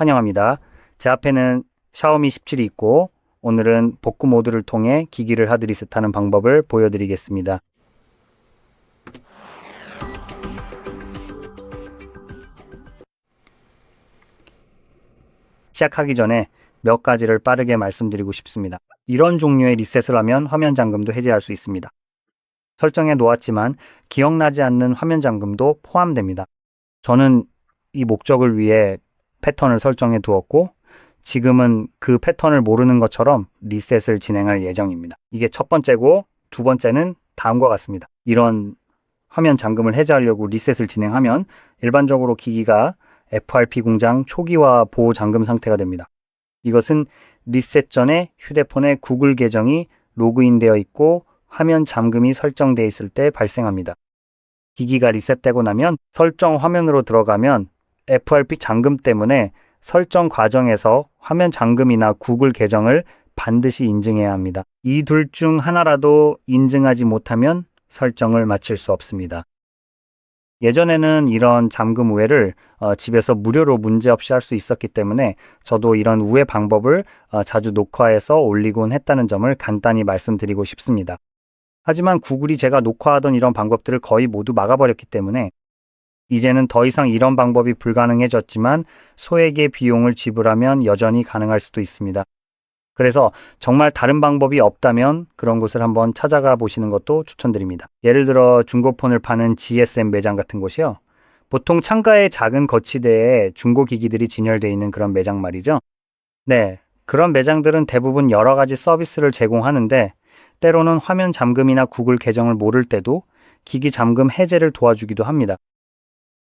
환영합니다. 제 앞에는 샤오미 17이 있고 오늘은 복구 모드를 통해 기기를 하드리셋하는 방법을 보여드리겠습니다. 시작하기 전에 몇 가지를 빠르게 말씀드리고 싶습니다. 이런 종류의 리셋을 하면 화면 잠금도 해제할 수 있습니다. 설정해 놓았지만 기억나지 않는 화면 잠금도 포함됩니다. 저는 이 목적을 위해 패턴을 설정해 두었고 지금은 그 패턴을 모르는 것처럼 리셋을 진행할 예정입니다. 이게 첫 번째고 두 번째는 다음과 같습니다. 이런 화면 잠금을 해제하려고 리셋을 진행하면 일반적으로 기기가 FRP 공장 초기화 보호 잠금 상태가 됩니다. 이것은 리셋 전에 휴대폰에 구글 계정이 로그인되어 있고 화면 잠금이 설정되어 있을 때 발생합니다. 기기가 리셋되고 나면 설정 화면으로 들어가면 FRP 잠금 때문에 설정 과정에서 화면 잠금이나 구글 계정을 반드시 인증해야 합니다. 이 둘 중 하나라도 인증하지 못하면 설정을 마칠 수 없습니다. 예전에는 이런 잠금 우회를 집에서 무료로 문제없이 할 수 있었기 때문에 저도 이런 우회 방법을 자주 녹화해서 올리곤 했다는 점을 간단히 말씀드리고 싶습니다. 하지만 구글이 제가 녹화하던 이런 방법들을 거의 모두 막아버렸기 때문에 이제는 더 이상 이런 방법이 불가능해졌지만 소액의 비용을 지불하면 여전히 가능할 수도 있습니다. 그래서 정말 다른 방법이 없다면 그런 곳을 한번 찾아가 보시는 것도 추천드립니다. 예를 들어 중고폰을 파는 GSM 매장 같은 곳이요. 보통 창가의 작은 거치대에 중고기기들이 진열되어 있는 그런 매장 말이죠. 네, 그런 매장들은 대부분 여러 가지 서비스를 제공하는데 때로는 화면 잠금이나 구글 계정을 모를 때도 기기 잠금 해제를 도와주기도 합니다.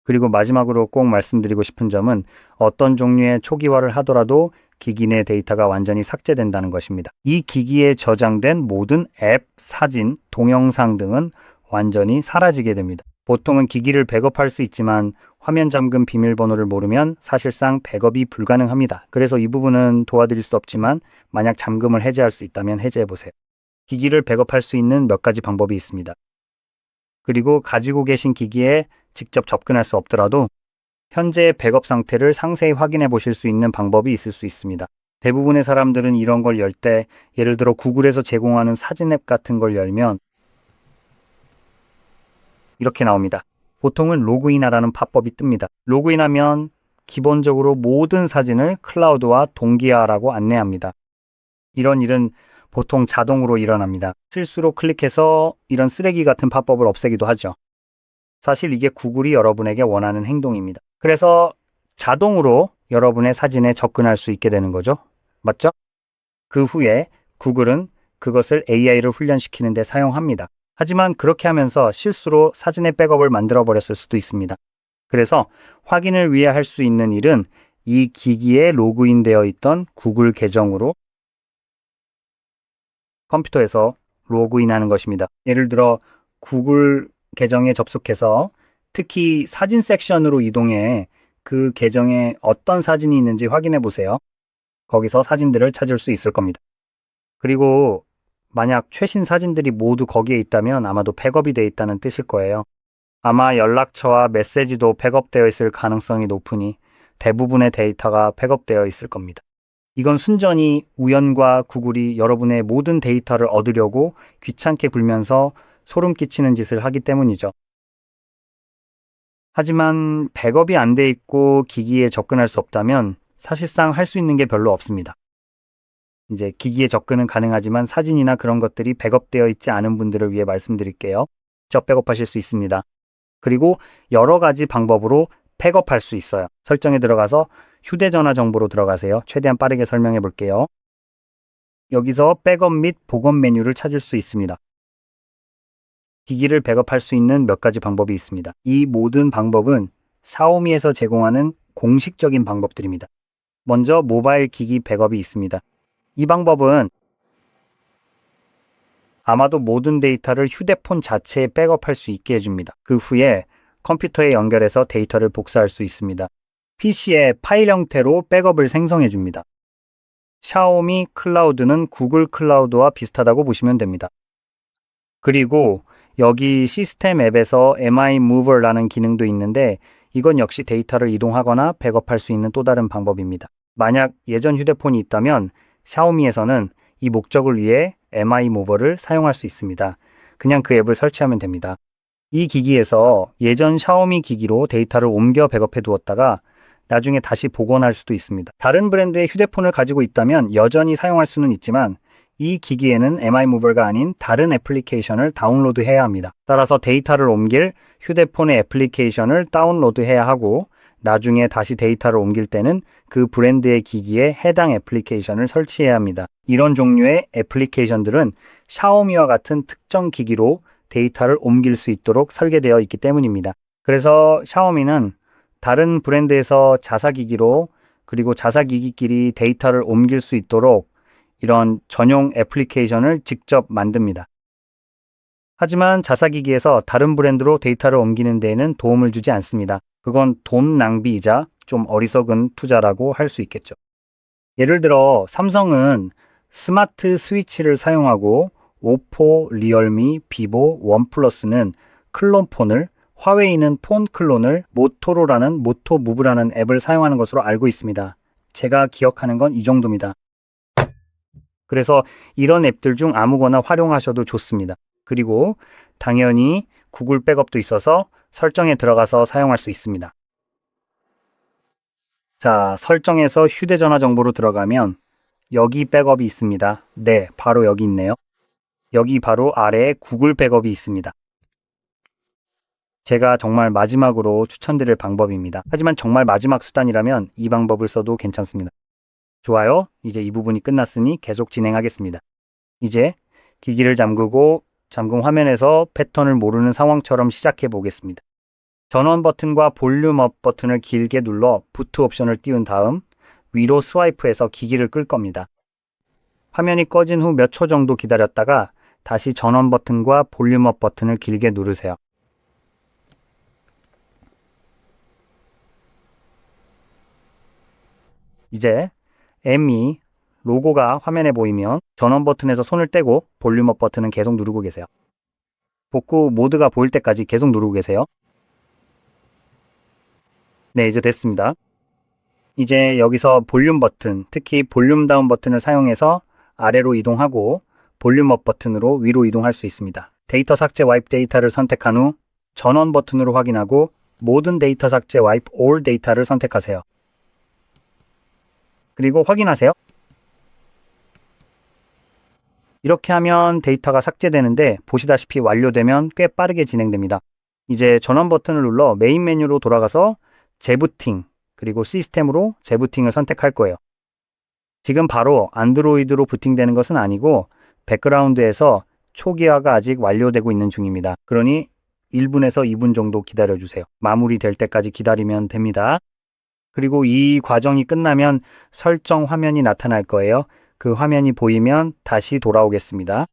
그리고 마지막으로 꼭 말씀드리고 싶은 점은 어떤 종류의 초기화를 하더라도 기기 내 데이터가 완전히 삭제된다는 것입니다. 이 기기에 저장된 모든 앱, 사진, 동영상 등은 완전히 사라지게 됩니다. 보통은 기기를 백업할 수 있지만 화면 잠금 비밀번호를 모르면 사실상 백업이 불가능합니다. 그래서 이 부분은 도와드릴 수 없지만 만약 잠금을 해제할 수 있다면 해제해 보세요. 기기를 백업할 수 있는 몇 가지 방법이 있습니다. 그리고 가지고 계신 기기에 직접 접근할 수 없더라도 현재 백업 상태를 상세히 확인해 보실 수 있는 방법이 있을 수 있습니다. 대부분의 사람들은 이런 걸 열 때 예를 들어 구글에서 제공하는 사진 앱 같은 걸 열면 이렇게 나옵니다. 보통은 로그인하라는 팝업이 뜹니다. 로그인하면 기본적으로 모든 사진을 클라우드와 동기화하라고 안내합니다. 이런 일은 보통 자동으로 일어납니다. 실수로 클릭해서 이런 쓰레기 같은 팝업을 없애기도 하죠. 사실 이게 구글이 여러분에게 원하는 행동입니다. 그래서 자동으로 여러분의 사진에 접근할 수 있게 되는 거죠. 맞죠? 그 후에 구글은 그것을 AI를 훈련시키는 데 사용합니다. 하지만 그렇게 하면서 실수로 사진의 백업을 만들어 버렸을 수도 있습니다. 그래서 확인을 위해 할 수 있는 일은 이 기기에 로그인되어 있던 구글 계정으로 컴퓨터에서 로그인하는 것입니다. 예를 들어 구글 계정에 접속해서 특히 사진 섹션으로 이동해 그 계정에 어떤 사진이 있는지 확인해 보세요. 거기서 사진들을 찾을 수 있을 겁니다. 그리고 만약 최신 사진들이 모두 거기에 있다면 아마도 백업이 되어 있다는 뜻일 거예요. 아마 연락처와 메시지도 백업되어 있을 가능성이 높으니 대부분의 데이터가 백업되어 있을 겁니다. 이건 순전히 우연과 구글이 여러분의 모든 데이터를 얻으려고 귀찮게 굴면서 소름 끼치는 짓을 하기 때문이죠. 하지만 백업이 안 돼 있고 기기에 접근할 수 없다면 사실상 할 수 있는 게 별로 없습니다. 이제 기기에 접근은 가능하지만 사진이나 그런 것들이 백업되어 있지 않은 분들을 위해 말씀드릴게요. 직접 백업하실 수 있습니다. 그리고 여러 가지 방법으로 백업할 수 있어요. 설정에 들어가서 휴대전화 정보로 들어가세요. 최대한 빠르게 설명해 볼게요. 여기서 백업 및 복원 메뉴를 찾을 수 있습니다. 기기를 백업할 수 있는 몇 가지 방법이 있습니다. 이 모든 방법은 샤오미에서 제공하는 공식적인 방법들입니다. 먼저 모바일 기기 백업이 있습니다. 이 방법은 아마도 모든 데이터를 휴대폰 자체에 백업할 수 있게 해줍니다. 그 후에 컴퓨터에 연결해서 데이터를 복사할 수 있습니다. PC에 파일 형태로 백업을 생성해 줍니다. 샤오미 클라우드는 구글 클라우드와 비슷하다고 보시면 됩니다. 그리고 여기 시스템 앱에서 Mi Mover라는 기능도 있는데 이건 역시 데이터를 이동하거나 백업할 수 있는 또 다른 방법입니다. 만약 예전 휴대폰이 있다면 샤오미에서는 이 목적을 위해 MI 모버를 사용할 수 있습니다. 그냥 그 앱을 설치하면 됩니다. 이 기기에서 예전 샤오미 기기로 데이터를 옮겨 백업해 두었다가 나중에 다시 복원할 수도 있습니다. 다른 브랜드의 휴대폰을 가지고 있다면 여전히 사용할 수는 있지만 이 기기에는 MI 모버가 아닌 다른 애플리케이션을 다운로드해야 합니다. 따라서 데이터를 옮길 휴대폰의 애플리케이션을 다운로드해야 하고 나중에 다시 데이터를 옮길 때는 그 브랜드의 기기에 해당 애플리케이션을 설치해야 합니다. 이런 종류의 애플리케이션들은 샤오미와 같은 특정 기기로 데이터를 옮길 수 있도록 설계되어 있기 때문입니다. 그래서 샤오미는 다른 브랜드에서 자사기기로 그리고 자사기기끼리 데이터를 옮길 수 있도록 이런 전용 애플리케이션을 직접 만듭니다. 하지만 자사기기에서 다른 브랜드로 데이터를 옮기는 데에는 도움을 주지 않습니다. 그건 돈 낭비이자 좀 어리석은 투자라고 할 수 있겠죠. 예를 들어 삼성은 스마트 스위치를 사용하고 오포, 리얼미, 비보, 원플러스는 클론폰을, 화웨이는 폰 클론을, 모토로라는 모토무브라는 앱을 사용하는 것으로 알고 있습니다. 제가 기억하는 건 이 정도입니다. 그래서 이런 앱들 중 아무거나 활용하셔도 좋습니다. 그리고 당연히 구글 백업도 있어서 설정에 들어가서 사용할 수 있습니다. 자, 설정에서 휴대전화 정보로 들어가면 여기 백업이 있습니다. 네, 바로 여기 있네요. 여기 바로 아래에 구글 백업이 있습니다. 제가 정말 마지막으로 추천드릴 방법입니다. 하지만 정말 마지막 수단이라면 이 방법을 써도 괜찮습니다. 좋아요. 이제 이 부분이 끝났으니 계속 진행하겠습니다. 이제 기기를 잠그고 잠금 화면에서 패턴을 모르는 상황처럼 시작해 보겠습니다. 전원 버튼과 볼륨 업 버튼을 길게 눌러 부트 옵션을 띄운 다음 위로 스와이프해서 기기를 끌 겁니다. 화면이 꺼진 후 몇 초 정도 기다렸다가 다시 전원 버튼과 볼륨 업 버튼을 길게 누르세요. 이제 ME 로고가 화면에 보이면 전원 버튼에서 손을 떼고 볼륨 업 버튼은 계속 누르고 계세요. 복구 모드가 보일 때까지 계속 누르고 계세요. 네, 이제 됐습니다. 이제 여기서 볼륨 버튼, 특히 볼륨 다운 버튼을 사용해서 아래로 이동하고 볼륨 업 버튼으로 위로 이동할 수 있습니다. 데이터 삭제 와이프 데이터를 선택한 후 전원 버튼으로 확인하고 모든 데이터 삭제 와이프 올 데이터를 선택하세요. 그리고 확인하세요. 이렇게 하면 데이터가 삭제되는데 보시다시피 완료되면 꽤 빠르게 진행됩니다. 이제 전원 버튼을 눌러 메인 메뉴로 돌아가서 재부팅, 그리고 시스템으로 재부팅을 선택할 거예요. 지금 바로 안드로이드로 부팅되는 것은 아니고 백그라운드에서 초기화가 아직 완료되고 있는 중입니다. 그러니 1분에서 2분 정도 기다려주세요. 마무리될 때까지 기다리면 됩니다. 그리고 이 과정이 끝나면 설정 화면이 나타날 거예요. 그 화면이 보이면 다시 돌아오겠습니다.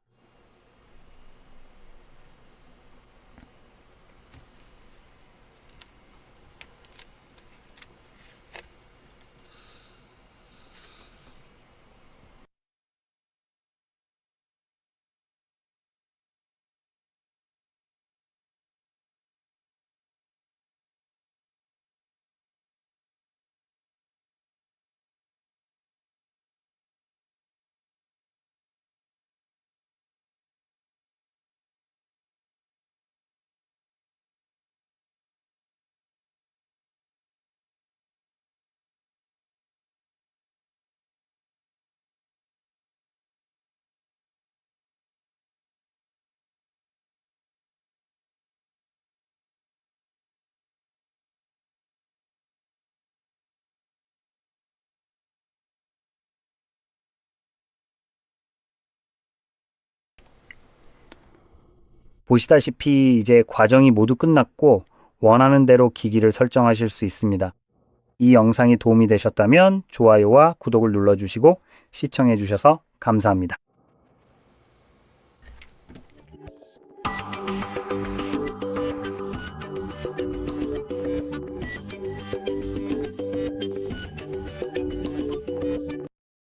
보시다시피 이제 과정이 모두 끝났고 원하는 대로 기기를 설정하실 수 있습니다. 이 영상이 도움이 되셨다면 좋아요와 구독을 눌러주시고 시청해 주셔서 감사합니다.